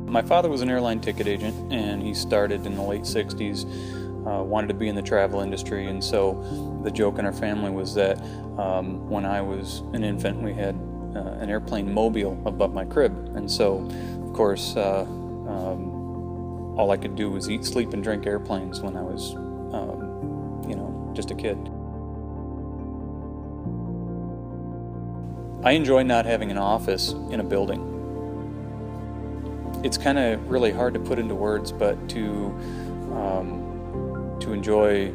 My father was an airline ticket agent, and he started in the late 60s, wanted to be in the travel industry, and so the joke in our family was that when I was an infant, we had an airplane mobile above my crib, and so, of course, all I could do was eat, sleep, and drink airplanes when I was, just a kid. I enjoy not having an office in a building. It's kind of really hard to put into words, but to enjoy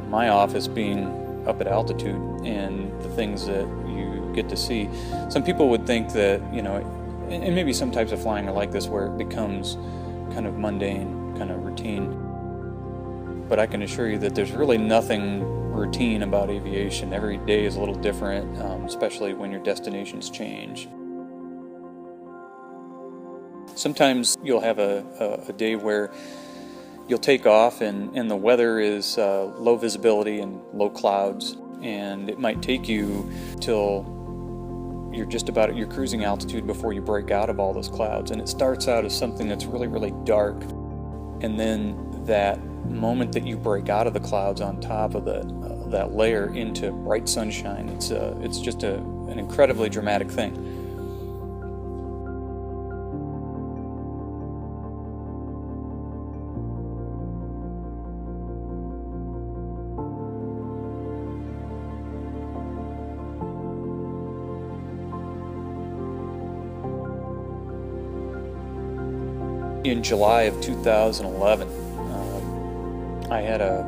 my office being up at altitude and the things that you get to see. Some people would think that, and maybe some types of flying are like this, where it becomes kind of mundane, kind of routine. But I can assure you that there's really nothing routine about aviation. Every day is a little different, especially when your destinations change. Sometimes you'll have a day where you'll take off and the weather is low visibility and low clouds, and it might take you till you're just about at your cruising altitude before you break out of all those clouds. And it starts out as something that's really, really dark, and then that moment that you break out of the clouds on top of that layer into bright sunshine, it's just an incredibly dramatic thing. In July of 2011, I had a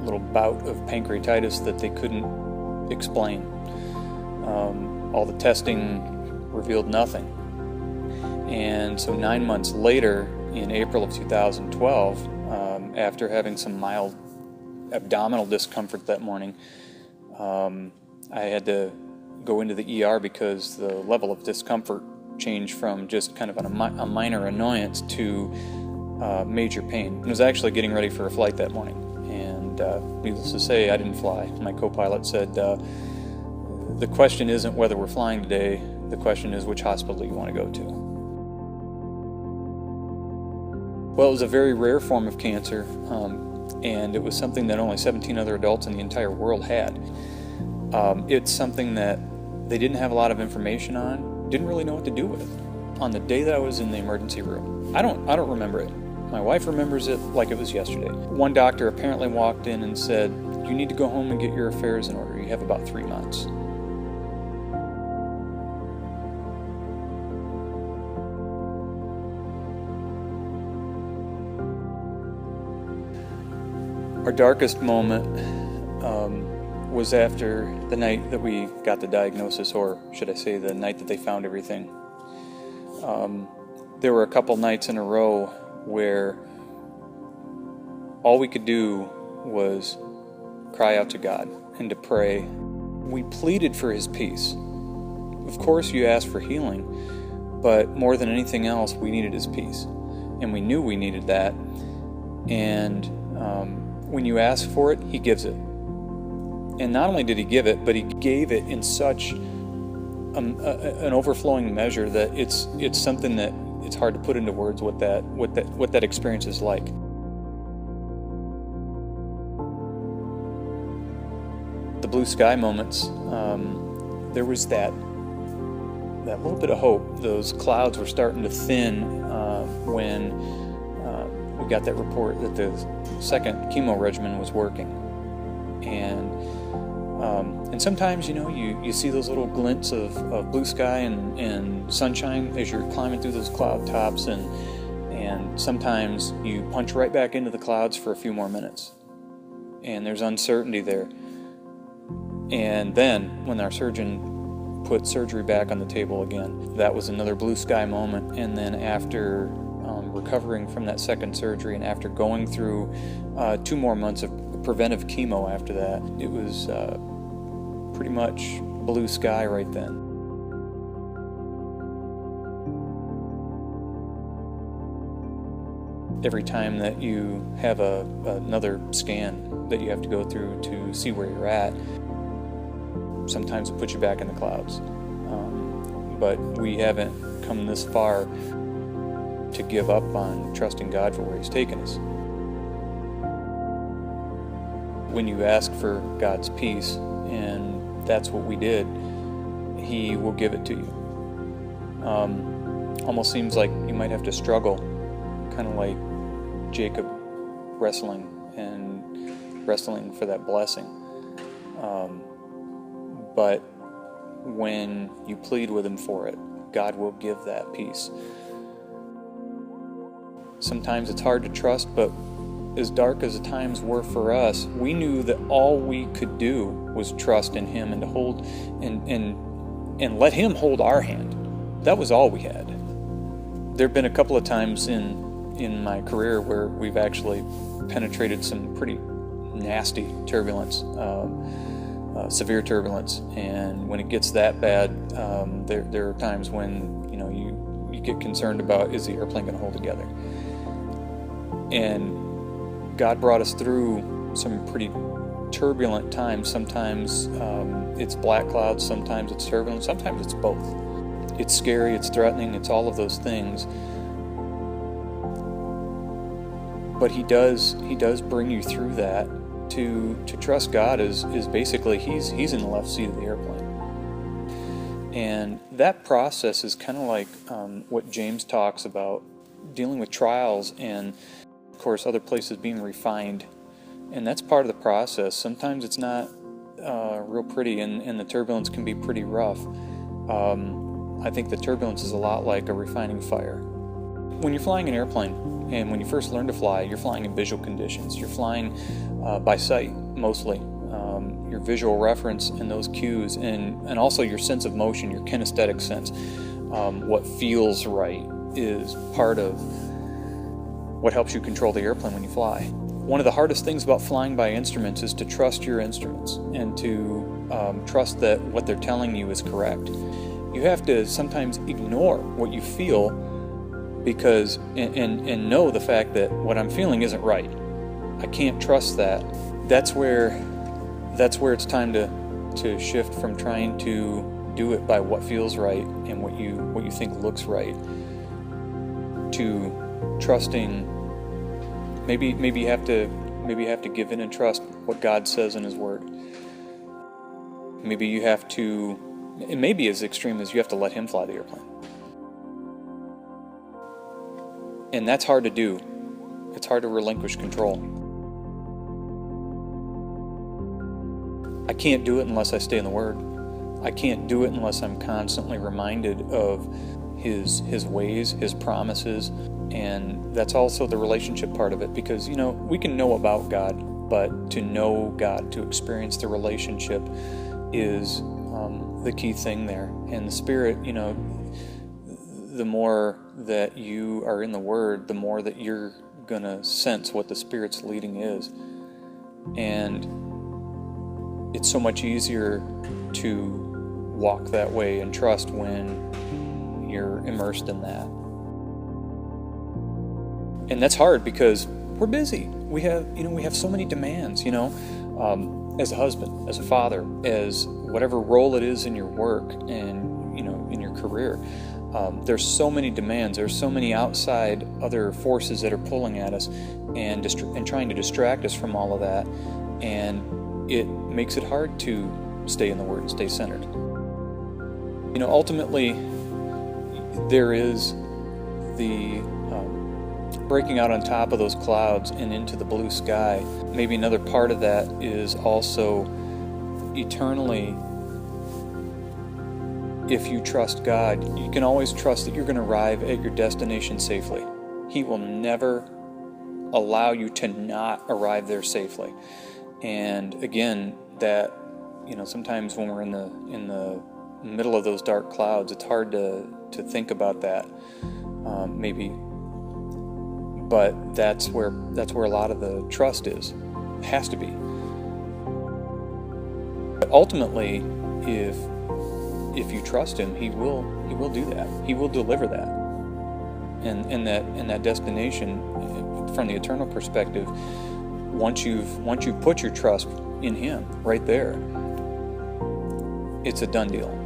little bout of pancreatitis that they couldn't explain. All the testing revealed nothing. And so 9 months later, in April of 2012, after having some mild abdominal discomfort that morning, I had to go into the ER because the level of discomfort changed from just kind of a minor annoyance to major pain. I was actually getting ready for a flight that morning, and needless to say, I didn't fly. My co-pilot said, the question isn't whether we're flying today, the question is which hospital you want to go to. Well, it was a very rare form of cancer, and it was something that only 17 other adults in the entire world had. It's something that they didn't have a lot of information on, didn't really know what to do with. On the day that I was in the emergency room, I don't remember it. My wife remembers it like it was yesterday. One doctor apparently walked in and said, "You need to go home and get your affairs in order. You have about 3 months." Our darkest moment was after the night that we got the diagnosis, or should I say the night that they found everything. There were a couple nights in a row where all we could do was cry out to God and to pray. We pleaded for His peace. Of course you ask for healing, but more than anything else, we needed His peace. And we knew we needed that. And when you ask for it, He gives it. And not only did He give it, but He gave it in such an overflowing measure that it's something that it's hard to put into words what that experience is like. The blue sky moments, there was that little bit of hope. Those clouds were starting to thin when we got that report that the second chemo regimen was working. And sometimes, you see those little glints of blue sky and sunshine as you're climbing through those cloud tops, and sometimes you punch right back into the clouds for a few more minutes. And there's uncertainty there. And then, when our surgeon put surgery back on the table again, that was another blue sky moment. And then after recovering from that second surgery, and after going through 2 more months of preventive chemo after that, it was pretty much blue sky right then. Every time that you have another scan that you have to go through to see where you're at, sometimes it puts you back in the clouds. But we haven't come this far to give up on trusting God for where He's taken us. When you ask for God's peace, and that's what we did, He will give it to you. Almost seems like you might have to struggle, kind of like Jacob wrestling for that blessing. But when you plead with Him for it, God will give that peace. Sometimes it's hard to trust, but as dark as the times were for us, we knew that all we could do was trust in Him and to hold and let Him hold our hand. That was all we had. There have been a couple of times in my career where we've actually penetrated some pretty nasty turbulence, severe turbulence, and when it gets that bad, there are times when you get concerned about, is the airplane going to hold together? And God brought us through some pretty turbulent times. Sometimes it's black clouds, sometimes it's turbulence, sometimes it's both. It's scary, it's threatening, it's all of those things. But He does bring you through that. To trust God is basically He's in the left seat of the airplane. And that process is kind of like what James talks about, dealing with trials and, of course, other places being refined. And that's part of the process. Sometimes it's not real pretty, and the turbulence can be pretty rough. I think the turbulence is a lot like a refining fire. When you're flying an airplane, and when you first learn to fly, you're flying in visual conditions. You're flying by sight, mostly. Your visual reference and those cues, and also your sense of motion, your kinesthetic sense. What feels right is part of what helps you control the airplane when you fly. One of the hardest things about flying by instruments is to trust your instruments and to trust that what they're telling you is correct. You have to sometimes ignore what you feel because and know the fact that what I'm feeling isn't right. I can't trust that. That's where it's time to shift from trying to do it by what feels right and what you think looks right to trusting. Maybe you have to give in and trust what God says in His Word. Maybe you have to. It may be as extreme as you have to let Him fly the airplane. And that's hard to do. It's hard to relinquish control. I can't do it unless I stay in the Word. I can't do it unless I'm constantly reminded of His ways, His promises, and that's also the relationship part of it, because, we can know about God, but to know God, to experience the relationship is the key thing there. And the Spirit, the more that you are in the Word, the more that you're going to sense what the Spirit's leading is. And it's so much easier to walk that way and trust when you're immersed in that. And that's hard because we're busy. We have so many demands, as a husband, as a father, as whatever role it is in your work and, in your career. There's so many demands. There's so many outside other forces that are pulling at us and trying to distract us from all of that. And it makes it hard to stay in the Word and stay centered. Ultimately, there is the breaking out on top of those clouds and into the blue sky. Maybe another part of that is also eternally, if you trust God, you can always trust that you're going to arrive at your destination safely. He will never allow you to not arrive there safely. And again, that sometimes when we're in the middle of those dark clouds, it's hard to think about that. Maybe. But that's where a lot of the trust is. It has to be. But ultimately, if you trust Him, He will do that. He will deliver that. And that destination, from the eternal perspective, once you've put your trust in Him right there, it's a done deal.